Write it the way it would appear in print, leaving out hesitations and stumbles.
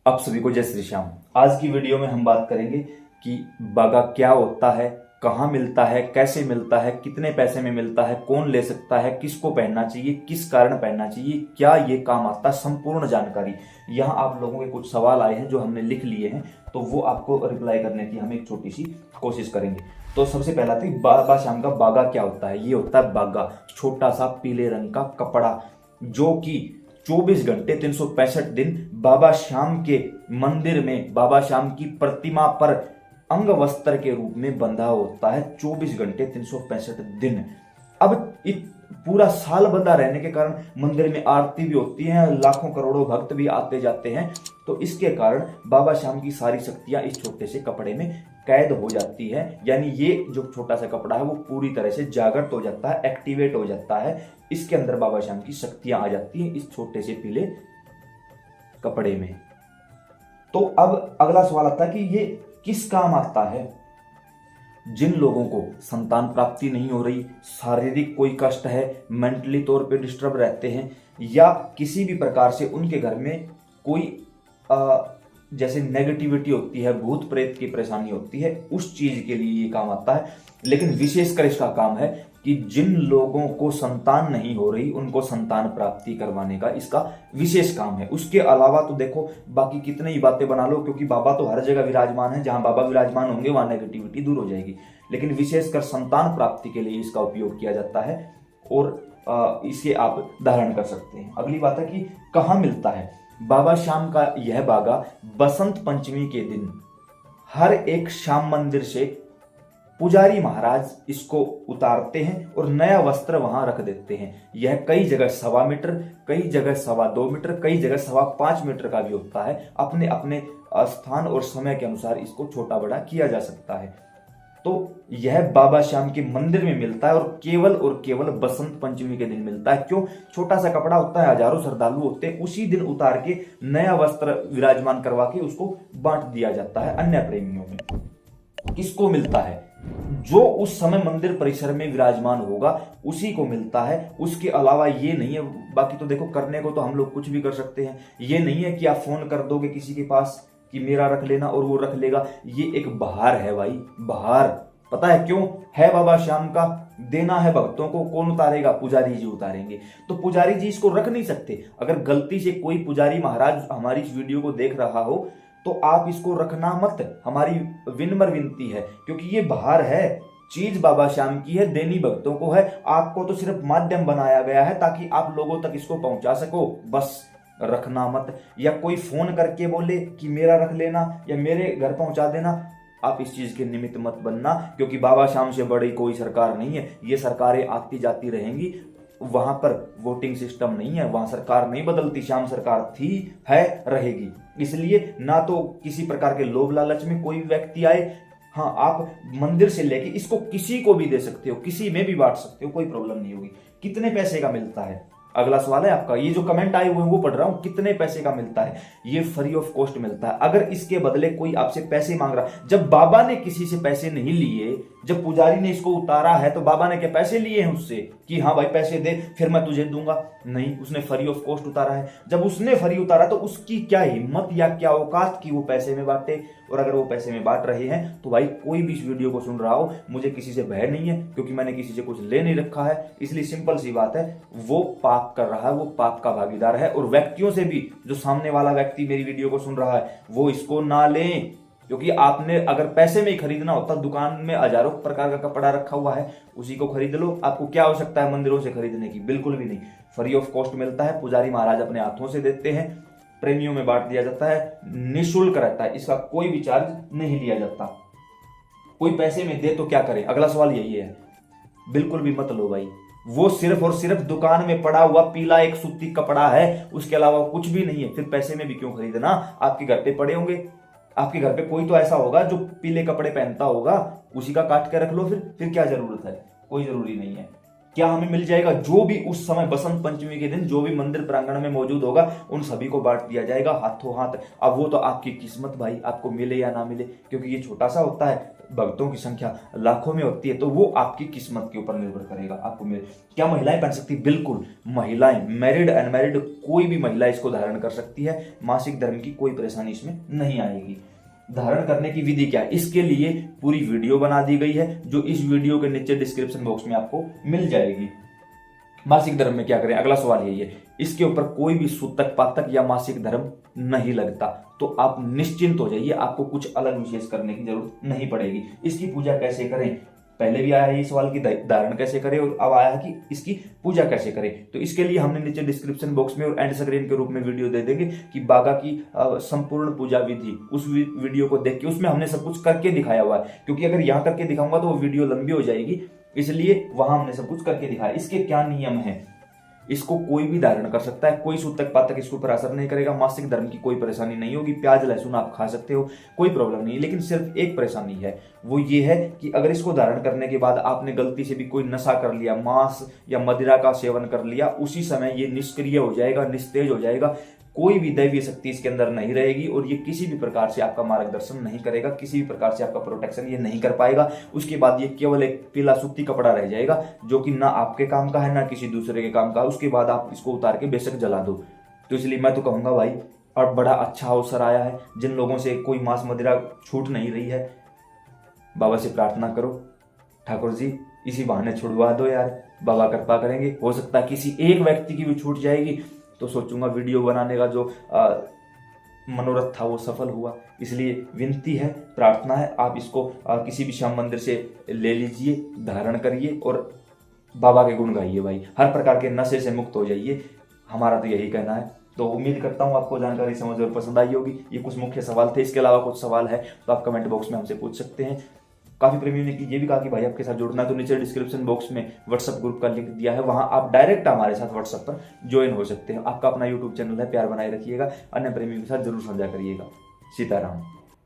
आप सभी को जय श्री श्याम। आज की वीडियो में हम बात करेंगे कि बागा क्या होता है, कहाँ मिलता है, कैसे मिलता है, कितने पैसे में मिलता है, कौन ले सकता है, किसको पहनना चाहिए, किस कारण पहनना चाहिए, क्या ये काम आता है, संपूर्ण जानकारी। यहाँ आप लोगों के कुछ सवाल आए हैं जो हमने लिख लिए हैं, तो वो आपको रिप्लाई करने की हम एक छोटी सी कोशिश करेंगे। तो सबसे पहला था बाबा श्याम का बागा क्या होता है। ये होता है बागा, छोटा सा पीले रंग का कपड़ा जो कि 24 घंटे 365 दिन बाबा श्याम के मंदिर में बाबा श्याम की प्रतिमा पर अंग वस्त्र के रूप में बंधा होता है 24 घंटे 365 दिन। अब पूरा साल बंधा रहने के कारण मंदिर में आरती भी होती है, लाखों करोड़ों भक्त भी आते जाते हैं, तो इसके कारण बाबा श्याम की सारी शक्तियां इस छोटे से कपड़े में कैद हो जाती है। यानी ये जो छोटा सा कपड़ा है वो पूरी तरह से जागृत हो जाता है, एक्टिवेट हो जाता है। इसके अंदर बाबा श्याम की शक्तियां आ जाती हैं इस छोटे से पीले कपड़े में। तो अब अगला सवाल आता है कि ये किस काम आता है। जिन लोगों को संतान प्राप्ति नहीं हो रही, शारीरिक कोई कष्ट है, मेंटली तौर पे डिस्टर्ब रहते हैं, या किसी भी प्रकार से उनके घर में कोई जैसे नेगेटिविटी होती है, भूत प्रेत की परेशानी होती है, उस चीज के लिए ये काम आता है। लेकिन विशेषकर इसका काम है कि जिन लोगों को संतान नहीं हो रही उनको संतान प्राप्ति करवाने का इसका विशेष काम है। उसके अलावा तो देखो बाकी कितने ही बातें बना लो, क्योंकि बाबा तो हर जगह विराजमान है, जहां बाबा विराजमान होंगे वहां नेगेटिविटी दूर हो जाएगी। लेकिन विशेषकर संतान प्राप्ति के लिए इसका उपयोग किया जाता है और इसे आप धारण कर सकते हैं। अगली बात है कि कहाँ मिलता है। बाबा श्याम का यह बागा बसंत पंचमी के दिन हर एक श्याम मंदिर से पुजारी महाराज इसको उतारते हैं और नया वस्त्र वहां रख देते हैं। यह कई जगह 1.25 मीटर, कई जगह 2.25 मीटर, कई जगह 5.25 मीटर का भी होता है। अपने अपने स्थान और समय के अनुसार इसको छोटा बड़ा किया जा सकता है। तो यह बाबा श्याम के मंदिर में मिलता है और केवल बसंत पंचमी के दिन मिलता है। क्यों? छोटा सा कपड़ा होता है, हजारों श्रद्धालु होते हैं, उसी दिन उतार के नया वस्त्र विराजमान करवा के उसको बांट दिया जाता है अन्य प्रेमियों में। किसको मिलता है? जो उस समय मंदिर परिसर में विराजमान होगा उसी को मिलता है। उसके अलावा ये नहीं है। बाकी तो देखो करने को तो हम लोग कुछ भी कर सकते हैं। ये नहीं है कि आप फोन कर दोगे किसी के पास कि मेरा रख लेना और वो रख लेगा। ये एक बहार है भाई, बहार। पता है क्यों है? बाबा श्याम का देना है भक्तों को। कौन उतारेगा? पुजारी जी उतारेंगे। तो पुजारी जी इसको रख नहीं सकते। अगर गलती से कोई पुजारी महाराज हमारी इस वीडियो को देख रहा हो तो आप इसको रखना मत, हमारी विनम्र विनती है, क्योंकि ये बहार है, चीज बाबा श्याम की है, देनी भक्तों को है। आपको तो सिर्फ माध्यम बनाया गया है ताकि आप लोगों तक इसको पहुंचा सको, बस। रखना मत। या कोई फोन करके बोले कि मेरा रख लेना या मेरे घर पहुंचा देना, आप इस चीज के निमित्त मत बनना, क्योंकि बाबा श्याम से बड़ी कोई सरकार नहीं है। ये सरकारें आती जाती रहेंगी, वहां पर वोटिंग सिस्टम नहीं है, वहां सरकार नहीं बदलती। श्याम सरकार थी, है, रहेगी। इसलिए ना तो किसी प्रकार के लोभ लालच में कोई व्यक्ति आए। हाँ, आप मंदिर से लेके इसको किसी को भी दे सकते हो, किसी में भी बांट सकते हो, कोई प्रॉब्लम नहीं होगी। कितने पैसे का मिलता है? अगला सवाल है आपका। ये जो कमेंट आए हुए हैं वो पढ़ रहा हूं। कितने पैसे का मिलता है? ये फ्री ऑफ कॉस्ट मिलता है। अगर इसके बदले कोई आपसे पैसे मांग रहा, जब बाबा ने किसी से पैसे नहीं लिए, जब पुजारी ने इसको उतारा है तो बाबा ने क्या पैसे लिए हैं उससे कि हाँ भाई पैसे दे फिर मैं तुझे दूंगा? नहीं, उसने फ्री ऑफ कॉस्ट उतारा है। जब उसने फ्री उतारा तो उसकी क्या हिम्मत या क्या औकात कि वो पैसे में बांटे। और अगर वो पैसे में बांट रहे हैं तो भाई कोई भी इस वीडियो को सुन रहा हो, मुझे किसी से भय नहीं है, क्योंकि मैंने किसी से कुछ ले नहीं रखा है। इसलिए सिंपल सी बात है, वो पाप कर रहा है, वो पाप का भागीदार है। और व्यक्तियों से भी, जो सामने वाला व्यक्ति मेरी वीडियो को सुन रहा है, वो इसको ना लें, क्योंकि आपने अगर पैसे में ही खरीदना होता, दुकान में हजारों प्रकार का कपड़ा रखा हुआ है, उसी को खरीद लो। आपको क्या आवश्यकता है मंदिरों से खरीदने की? बिल्कुल भी नहीं। फ्री ऑफ कॉस्ट मिलता है, पुजारी महाराज अपने हाथों से देते हैं, प्रेमियों में बांट दिया जाता है, निःशुल्क रहता है, इसका कोई भी चार्ज नहीं लिया जाता। कोई पैसे में दे तो क्या करे? अगला सवाल यही है। बिल्कुल भी मत लो भाई। वो सिर्फ और सिर्फ दुकान में पड़ा हुआ पीला एक सूती कपड़ा है, उसके अलावा कुछ भी नहीं है। फिर पैसे में भी क्यों खरीदना? आपके घर पे पड़े होंगे, आपके घर पे कोई तो ऐसा होगा जो पीले कपड़े पहनता होगा, उसी का काट के रख लो। फिर क्या जरूरत है? कोई जरूरी नहीं है। क्या हमें मिल जाएगा? जो भी उस समय बसंत पंचमी के दिन जो भी मंदिर प्रांगण में मौजूद होगा उन सभी को बांट दिया जाएगा हाथों हाथ। अब वो तो आपकी किस्मत भाई, आपको मिले या ना मिले, क्योंकि ये छोटा सा होता है। भक्तों की संख्या लाखों में होती है, तो वो आपकी किस्मत के ऊपर निर्भर करेगा। आपको क्या महिलाएं पहन सकती? बिल्कुल, महिलाएं, मैरिड अनमैरिड कोई भी महिला इसको धारण कर सकती है। मासिक धर्म की कोई परेशानी इसमें नहीं आएगी। धारण करने की विधि क्या है, इसके लिए पूरी वीडियो बना दी गई है, जो इस वीडियो के नीचे डिस्क्रिप्शन बॉक्स में आपको मिल जाएगी। मासिक धर्म में क्या करें, अगला सवाल यही है। इसके ऊपर कोई भी सूतक पातक या मासिक धर्म नहीं लगता, तो आप निश्चिंत हो जाइए, आपको कुछ अलग विशेष करने की जरूरत नहीं पड़ेगी। इसकी पूजा कैसे करें, पहले भी आया है ये सवाल कि धारण कैसे करें, और अब आया है कि इसकी पूजा कैसे करें। तो इसके लिए हमने नीचे डिस्क्रिप्शन बॉक्स में और एंड स्क्रीन के रूप में वीडियो दे देंगे कि बागा की संपूर्ण पूजा विधि, उस वीडियो को देख के उसमें हमने सब कुछ करके दिखाया हुआ है। क्योंकि अगर यहाँ करके दिखाऊंगा तो वो वीडियो लंबी हो जाएगी, इसलिए वहां हमने सब कुछ करके दिखाया। इसके क्या नियम है, इसको कोई भी धारण कर सकता है, कोई सूतक पातक इसके ऊपर असर नहीं करेगा। मासिक धर्म की कोई परेशानी नहीं होगी, प्याज लहसुन आप खा सकते हो, कोई प्रॉब्लम नहीं। लेकिन सिर्फ एक परेशानी है, वो ये है कि अगर इसको धारण करने के बाद आपने गलती से भी कोई नशा कर लिया, मांस या मदिरा का सेवन कर लिया, उसी समय ये निष्क्रिय हो जाएगा, निस्तेज हो जाएगा। कोई भी दैवीय शक्ति इसके अंदर नहीं रहेगी और ये किसी भी प्रकार से आपका मार्गदर्शन नहीं करेगा, किसी भी प्रकार से आपका प्रोटेक्शन ये नहीं कर पाएगा। उसके बाद ये केवल एक पीला सूती कपड़ा रह जाएगा, जो कि ना आपके काम का है ना किसी दूसरे के काम का। उसके बाद आप इसको उतार के बेशक जला दो। तो इसलिए मैं तो कहूंगा भाई, और बड़ा अच्छा अवसर आया है, जिन लोगों से कोई मांस मदिरा छूट नहीं रही है, बाबा से प्रार्थना करो, ठाकुर जी इसी बहाने छुड़वा दो यार, बाबा कृपा करेंगे। हो सकता है किसी एक व्यक्ति की भी छूट जाएगी, तो सोचूंगा वीडियो बनाने का जो मनोरथ था वो सफल हुआ। इसलिए विनती है, प्रार्थना है, आप इसको किसी भी श्याम मंदिर से ले लीजिए, धारण करिए और बाबा के गुण गाइए भाई। हर प्रकार के नशे से मुक्त हो जाइए, हमारा तो यही कहना है। तो उम्मीद करता हूँ आपको जानकारी समझ और पसंद आई होगी। ये कुछ मुख्य सवाल थे, इसके अलावा कुछ सवाल है तो आप कमेंट बॉक्स में हमसे पूछ सकते हैं। काफी प्रेमियों ने ये भी कहा कि भाई आपके साथ जुड़ना है, तो नीचे डिस्क्रिप्शन बॉक्स में व्हाट्सएप ग्रुप का लिंक दिया है, वहां आप डायरेक्ट हमारे साथ व्हाट्सएप पर ज्वाइन हो सकते हैं। आपका अपना यूट्यूब चैनल है, प्यार बनाए रखिएगा, अन्य प्रेमियों के साथ जरूर साझा करिएगा। सीताराम।